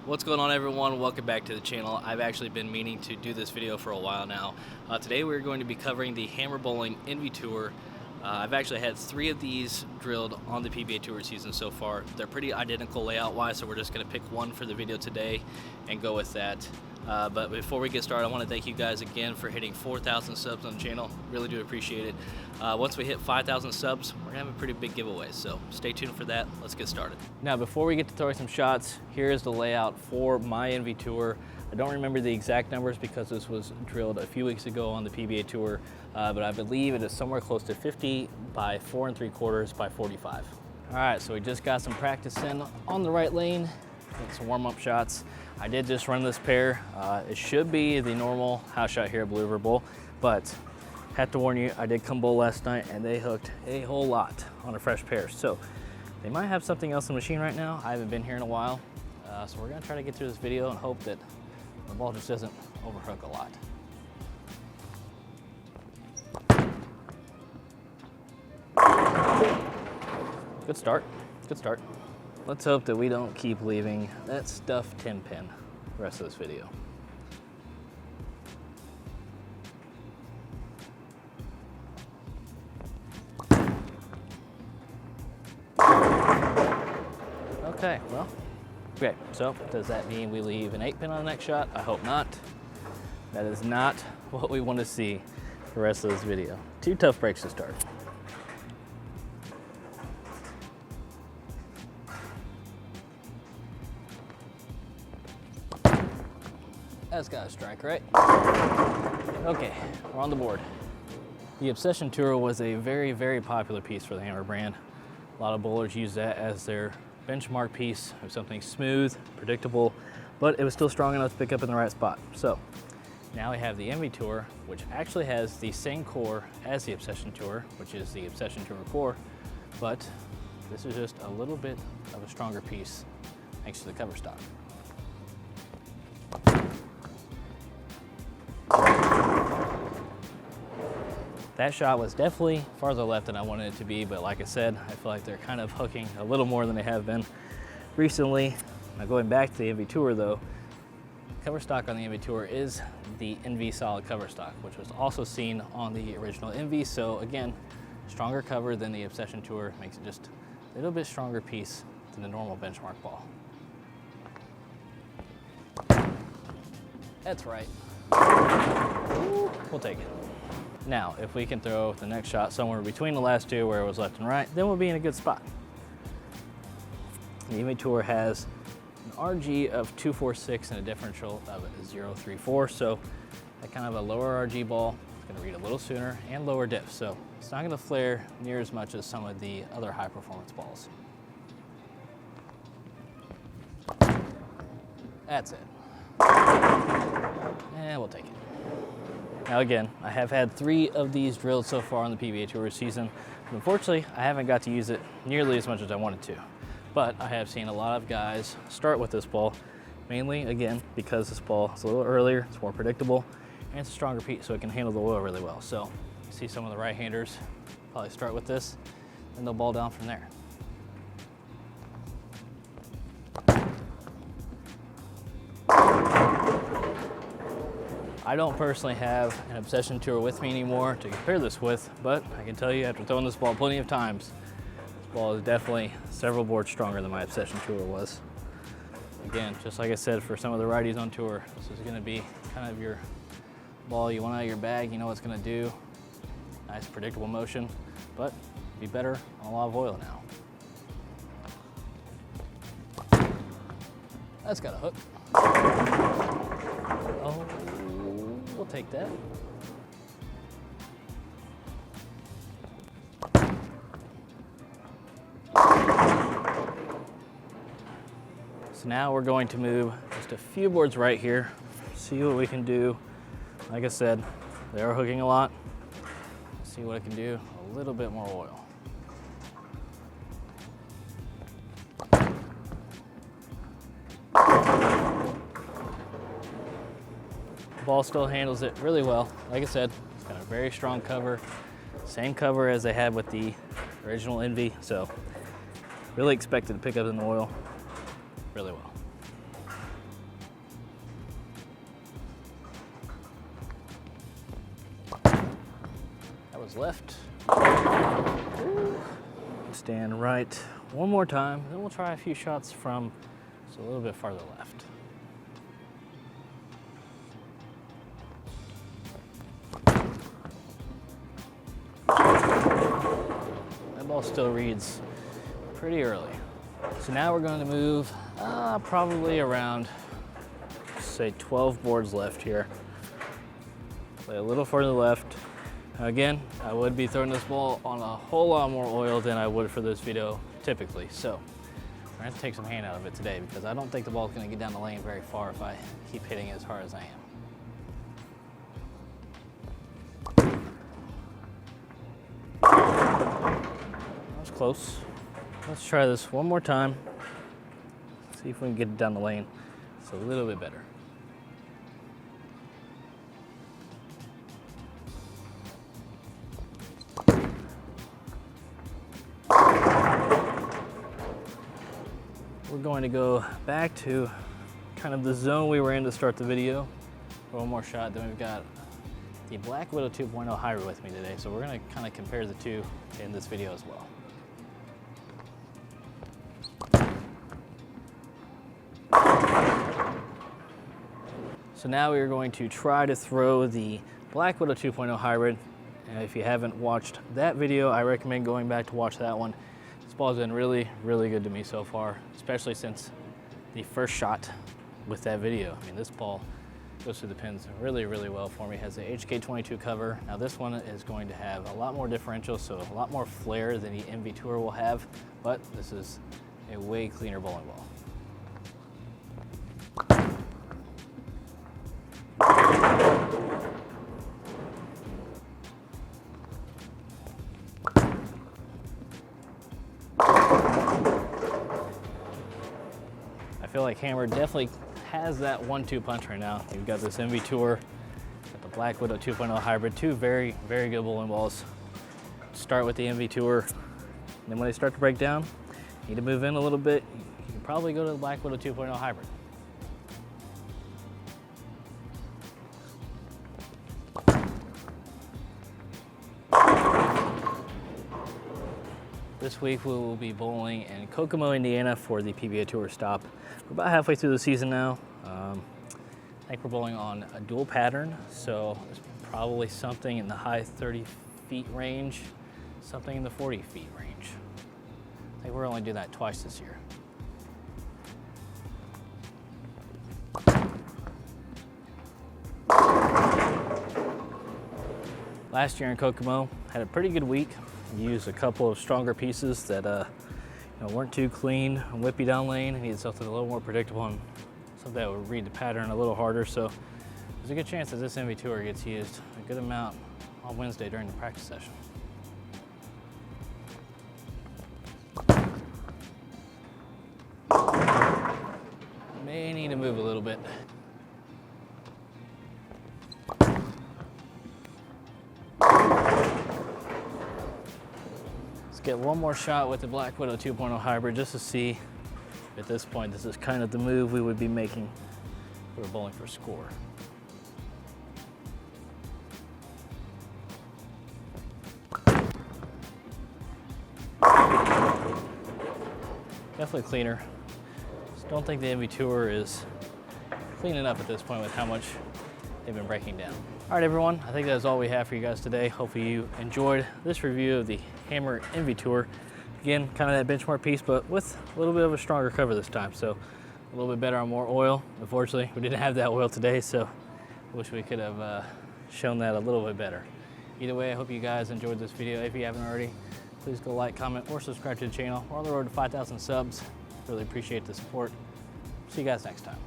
What's going on, everyone? Welcome back to the channel. I've actually been meaning to do this video for a while now. Today we're going to be covering the Hammer Bowling Envy Tour. I've actually had 3 of these drilled on the PBA Tour season so far. They're pretty identical layout wise, so we're just going to pick one for the video today and go with that. But before we get started, I want to thank you guys again for hitting 4,000 subs on the channel. Really do appreciate it. Once we hit 5,000 subs, we're gonna have a pretty big giveaway, so stay tuned for that. Let's get started. Now, before we get to throwing some shots, here's the layout for my Envy Tour. I don't remember the exact numbers because this was drilled a few weeks ago on the PBA Tour, but I believe it is somewhere close to 50 by 4 3/4 by 45. All right, so we just got some practice in on the right lane, get some warm-up shots. I did just run this pair. It should be the normal house shot here at Blue River Bowl, but have to warn you, I did come bowl last night and they hooked a whole lot on a fresh pair. So they might have something else in the machine right now. I haven't been here in a while. So we're gonna try to get through this video and hope that the ball just doesn't overhook a lot. Good start, good start. Let's hope that we don't keep leaving that stuffed 10 pin the rest of this video. Okay, well, okay, so does that mean we leave an 8 pin on the next shot? I hope not. That is not what we want to see for the rest of this video. 2 tough breaks to start. That's got a strike, right? Okay, we're on the board. The Obsession Tour was a very, very popular piece for the Hammer brand. A lot of bowlers use that as their benchmark piece of something smooth, predictable, but it was still strong enough to pick up in the right spot. So now we have the Envy Tour, which actually has the same core as the Obsession Tour, which is the Obsession Tour core, but this is just a little bit of a stronger piece thanks to the cover stock. That shot was definitely farther left than I wanted it to be, but like I said, I feel like they're kind of hooking a little more than they have been recently. Now going back to the Envy Tour though, cover stock on the Envy Tour is the Envy Solid cover stock, which was also seen on the original Envy. So again, stronger cover than the Obsession Tour makes it just a little bit stronger piece than the normal benchmark ball. That's right. We'll take it. Now, if we can throw the next shot somewhere between the last 2 where it was left and right, then we'll be in a good spot. The Envy Tour has an RG of 246 and a differential of 034, so that kind of a lower RG ball is gonna read a little sooner and lower diff, so it's not gonna flare near as much as some of the other high performance balls. That's it. And we'll take it. Now again, I have had 3 of these drilled so far on the PBA Tour season. But unfortunately, I haven't got to use it nearly as much as I wanted to. But I have seen a lot of guys start with this ball, mainly, again, because this ball is a little earlier, it's more predictable, and it's a stronger piece, so it can handle the oil really well. So you see some of the right-handers probably start with this, and they'll ball down from there. I don't personally have an Obsession Tour with me anymore to compare this with, but I can tell you after throwing this ball plenty of times, this ball is definitely several boards stronger than my Obsession Tour was. Again, just like I said, for some of the righties on tour, this is gonna be kind of your ball you want out of your bag, you know what it's gonna do. Nice predictable motion, but be better on a lot of oil now. That's got a hook. Oh. We'll take that. So now we're going to move just a few boards right here, see what we can do. Like I said, they are hooking a lot. See what I can do, a little bit more oil. Ball still handles it really well. Like I said, it's got a very strong cover. Same cover as they had with the original Envy, so really expected to pick up in the oil really well. boards left. Stand right one more time, then we'll try a few shots from just a little bit farther left. That ball still reads pretty early. So now we're going to move probably around, say 12 boards left here. Play a little further left. Again, I would be throwing this ball on a whole lot more oil than I would for this video typically. So we're gonna take some hand out of it today because I don't think the ball's gonna get down the lane very far if I keep hitting it as hard as I am. That was close. Let's try this one more time. See if we can get it down the lane. It's a little bit better. We're going to go back to kind of the zone we were in to start the video. One more shot, then we've got the Black Widow 2.0 hybrid with me today. So we're gonna kind of compare the two in this video as well. So now we are going to try to throw the Black Widow 2.0 hybrid. And if you haven't watched that video, I recommend going back to watch that one. This ball's been really, really good to me so far, especially since the first shot with that video. I mean, this ball goes through the pins really, really well for me. It has the HK22 cover. Now this one is going to have a lot more differential, so a lot more flare than the MV Tour will have, but this is a way cleaner bowling ball. I feel like Hammer definitely has that 1-2 punch right now. You've got this MV Tour, got the Black Widow 2.0 hybrid, two very, very good bowling balls. Start with the MV Tour, and then when they start to break down, you need to move in a little bit. You can probably go to the Black Widow 2.0 hybrid. This week we will be bowling in Kokomo, Indiana for the PBA Tour stop. We're about halfway through the season now. I think we're bowling on a dual pattern, so it's probably something in the high 30 feet range, something in the 40 feet range. I think we're only doing that twice this year. Last year in Kokomo, had a pretty good week. Used a couple of stronger pieces that weren't too clean and whippy down lane. I needed something a little more predictable and something that would read the pattern a little harder. So there's a good chance that this MV Tour gets used a good amount on Wednesday during the practice session. May need to move a little bit. Get one more shot with the Black Widow 2.0 hybrid just to see at this point this is kind of the move we would be making if we were bowling for score. Definitely cleaner. Just don't think the MV Tour is clean enough at this point with how much they've been breaking down. All right, everyone, I think that's all we have for you guys today. Hopefully you enjoyed this review of the Hammer MV Tour. Again, kind of that benchmark piece, but with a little bit of a stronger cover this time. So a little bit better on more oil. Unfortunately, we didn't have that oil today, so I wish we could have shown that a little bit better. Either way, I hope you guys enjoyed this video. If you haven't already, please go like, comment, or subscribe to the channel. We're on the road to 5,000 subs. Really appreciate the support. See you guys next time.